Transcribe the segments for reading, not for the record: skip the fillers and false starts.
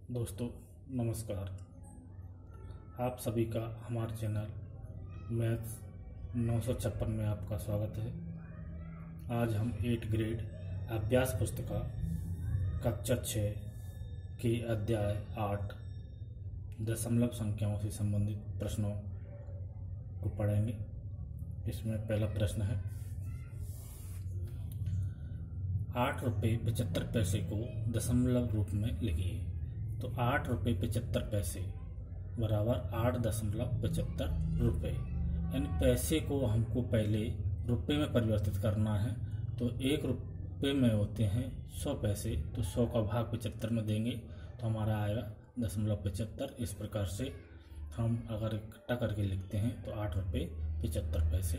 दोस्तों नमस्कार। आप सभी का हमारे चैनल मैथ्स 956 में आपका स्वागत है। आज हम 8 ग्रेड अभ्यास पुस्तिका कक्षा 6 के अध्याय 8 दशमलव संख्याओं से संबंधित प्रश्नों को पढ़ेंगे। इसमें पहला प्रश्न है 8 रुपये 75 पैसे को दशमलव रूप में लिखिए। तो 8 रुपये 75 पैसे बराबर 8.75 रुपये, यानी पैसे को हमको पहले रुपये में परिवर्तित करना है। तो 1 रुपये में होते हैं 100 पैसे, तो 100 का भाग 75 में देंगे तो हमारा आएगा 0.75। इस प्रकार से हम अगर इकट्ठा करके लिखते हैं तो 8 रुपये 75 पैसे।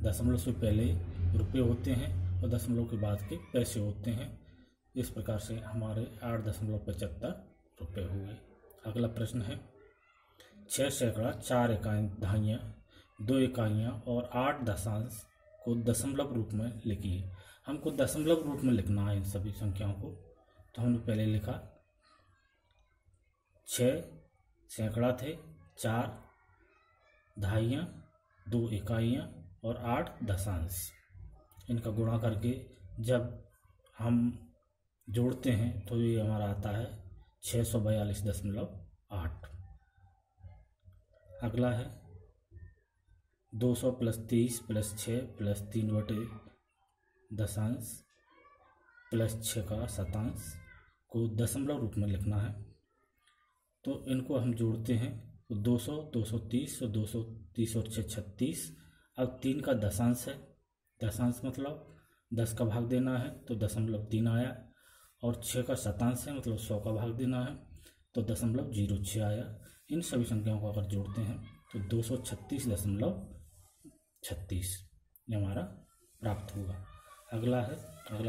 दशमलव से पहले रुपये होते हैं और दशमलव के बाद के पैसे होते हैं। इस प्रकार से हमारे 8.75 रुपये हुए। अगला प्रश्न है 6 सैकड़ा 4 दहाइयाँ 2 इकाइयाँ और 8 दशांश को दशमलव रूप में लिखिए। हमको दशमलव रूप में लिखना है इन सभी संख्याओं को। तो हमने पहले लिखा 6 सैकड़ा थे, 4 दहाइयाँ 2 इकाइयाँ और 8 दशांश। इनका गुणा करके जब हम जोड़ते हैं तो ये हमारा आता है 642.8। अगला है 200 + 30 + 6 + 3 बटे दशांश + 6 का शतांश को दशमलव रूप में लिखना है। तो इनको हम जोड़ते हैं तो 200 230 और 230 और 6 36। अब 3 का दशांश है, दशांश मतलब 10 का भाग देना है तो 0.3 आया, और 6 का शतांश है मतलब 100 का भाग देना है तो 0.06 आया। इन सभी संख्याओं को अगर जोड़ते हैं तो 236.36 ये हमारा प्राप्त होगा। अगला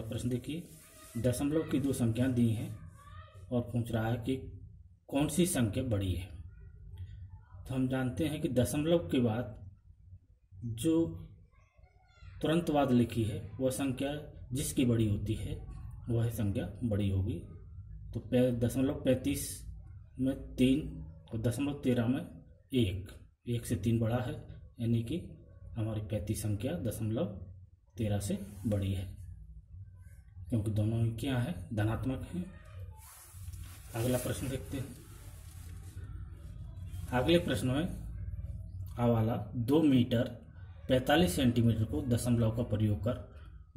प्रश्न देखिए, दशमलव की 2 संख्या दी हैं और पूछ रहा है कि कौन सी संख्या बड़ी है। तो हम जानते हैं कि दशमलव के बाद जो तुरंत बाद लिखी है वह संख्या जिसकी बड़ी होती है वह संख्या बड़ी होगी। तो 0.35 में 3 और 0.13 में 1 से 3 बड़ा है, यानी कि हमारी 35 संख्या 0.13 से बड़ी है, क्योंकि दोनों ही क्या है धनात्मक हैं। अगला प्रश्न देखते हैं। अगले प्रश्न में आवाला 2 मीटर 45 सेंटीमीटर को दशमलव का प्रयोग कर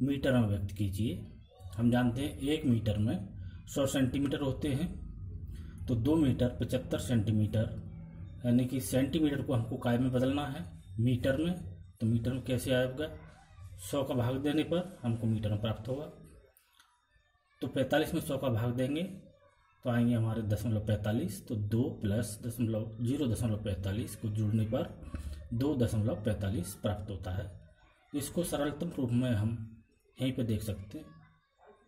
मीटर में व्यक्त कीजिए। हम जानते हैं 1 मीटर में 100 सेंटीमीटर होते हैं, तो 2 मीटर 75 सेंटीमीटर, यानी कि सेंटीमीटर को हमको काय में बदलना है मीटर में। तो मीटर में कैसे आएगा, 100 का भाग देने पर हमको मीटर में प्राप्त होगा। तो 45 में 100 का भाग देंगे तो आएंगे हमारे 0.45। तो 2 + 0.45 को जोड़ने पर 2.45 प्राप्त होता है। इसको सरलतम रूप में हम यहीं पे देख सकते हैं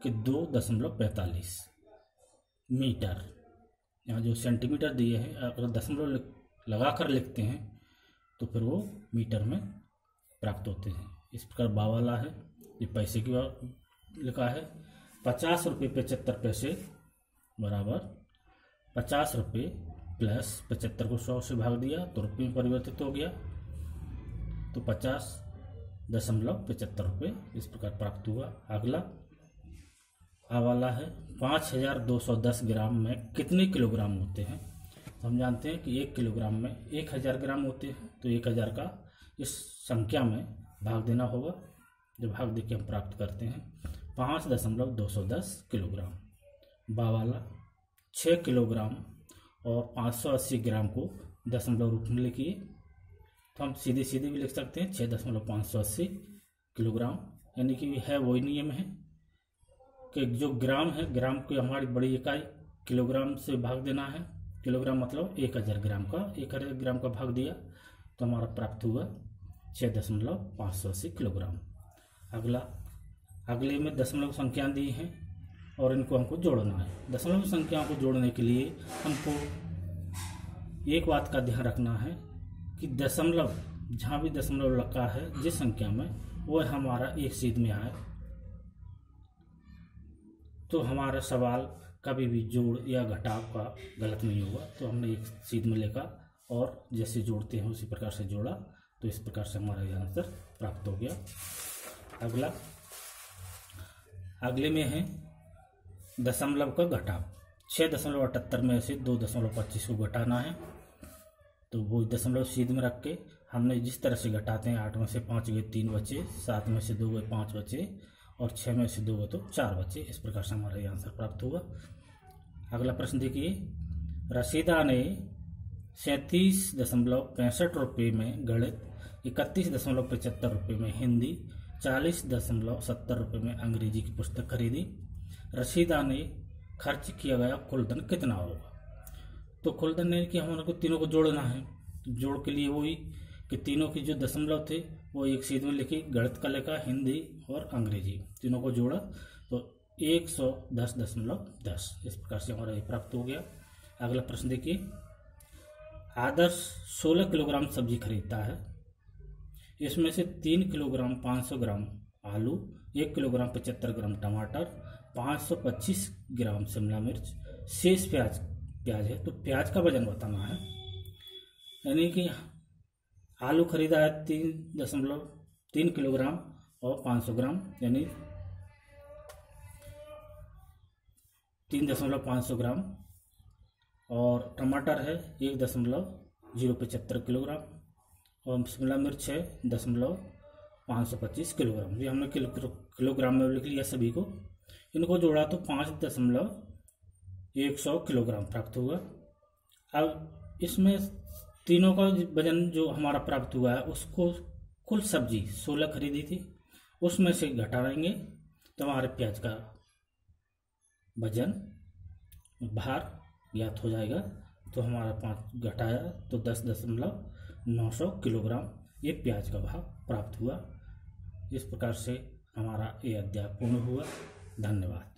कि 2.45 मीटर। यहाँ जो सेंटीमीटर दिए हैं अगर दशमलव लगा कर लिखते हैं तो फिर वो मीटर में प्राप्त होते हैं। इस प्रकार बावाला है, ये पैसे की लिखा है 50 रुपये 75 पैसे बराबर 50 रुपये + 75 को 100 से भाग दिया तो रुपये में परिवर्तित हो गया, तो 50.75 रुपये इस प्रकार प्राप्त हुआ। अगला आवाला है 5210 ग्राम में कितने किलोग्राम होते हैं। तो हम जानते हैं कि 1 किलोग्राम में 1000 ग्राम होते हैं, तो 1000 का इस संख्या में भाग देना होगा। जो भाग देके हम प्राप्त करते हैं 5.210 किलोग्राम। बावाला 6 किलोग्राम और 580 ग्राम को दशमलव रूप में लिखिए। तो हम सीधे भी लिख सकते हैं 6.580 किलोग्राम, यानी कि है वही नियम है कि जो ग्राम है, ग्राम की हमारी बड़ी इकाई किलोग्राम से भाग देना है। किलोग्राम मतलब 1000 ग्राम का 1000 ग्राम का भाग दिया तो हमारा प्राप्त हुआ 6.580 किलोग्राम। अगले में दशमलव संख्या दी हैं और इनको हमको जोड़ना है। दशमलव संख्याओं को जोड़ने के लिए हमको एक बात का ध्यान रखना है कि दशमलव जहाँ भी दशमलव लगा है जिस संख्या में वह हमारा एक सीध में आए। तो हमारा सवाल कभी भी जोड़ या घटाव का गलत नहीं होगा। तो हमने एक सीध में लेखा और जैसे जोड़ते हैं उसी प्रकार से जोड़ा, तो इस प्रकार से हमारा यह आंसर प्राप्त हो गया। अगले में है दशमलव का घटाव। 6.78 में से 2.25 को घटाना है। तो वो दशमलव सीध में रख के हमने जिस तरह से घटाते हैं, 8 में से 5 गए 3 बचे, 7 में से 2 गए 5 बचे और 6 में से 2 गए तो 4 बचे। इस प्रकार से हमारा यह आंसर प्राप्त होगा। अगला प्रश्न देखिए, रशीदा ने 37.65 रुपये में गणित, 31.75 रुपये में हिंदी, 40.70 रुपये में अंग्रेजी की पुस्तक खरीदी। रशीदा ने खर्च किया गया कुल धन कितना होगा? तो कुल धन यानी कि हमारे को तीनों को जोड़ना है। तो जोड़ के लिए वही कि तीनों की जो दशमलव थे वो एक सीध में लिखी, गणित का लिखा, हिंदी और अंग्रेजी, तीनों को जोड़ा तो 110.10। इस प्रकार से हमारा ये प्राप्त हो गया। अगला प्रश्न देखिए, आदर्श 16 किलोग्राम सब्जी खरीदता है। इसमें से 3 किलोग्राम 500 ग्राम आलू, 1 किलोग्राम 75 ग्राम टमाटर, 525 ग्राम शिमला मिर्च, शेष प्याज है। तो प्याज का वजन बताना है। यानी कि आलू खरीदा है 3 किलोग्राम और 500 ग्राम, यानी 3.5 ग्राम, और टमाटर है 1.075 किलोग्राम और शिमला मिर्च है 525 किलोग्राम। ये हमने किलोग्राम में लिख लिया सभी को। इनको जोड़ा तो 5.100 किलोग्राम प्राप्त हुआ। अब इसमें तीनों का वजन जो हमारा प्राप्त हुआ है उसको कुल सब्जी 16 खरीदी थी उसमें से घटाएंगे तो हमारे प्याज का वजन भार ज्ञात हो जाएगा। तो हमारा 5 घटाया तो 10.900 किलोग्राम ये प्याज का भाव प्राप्त हुआ। इस प्रकार से हमारा ये अध्याय पूर्ण हुआ। धन्यवाद।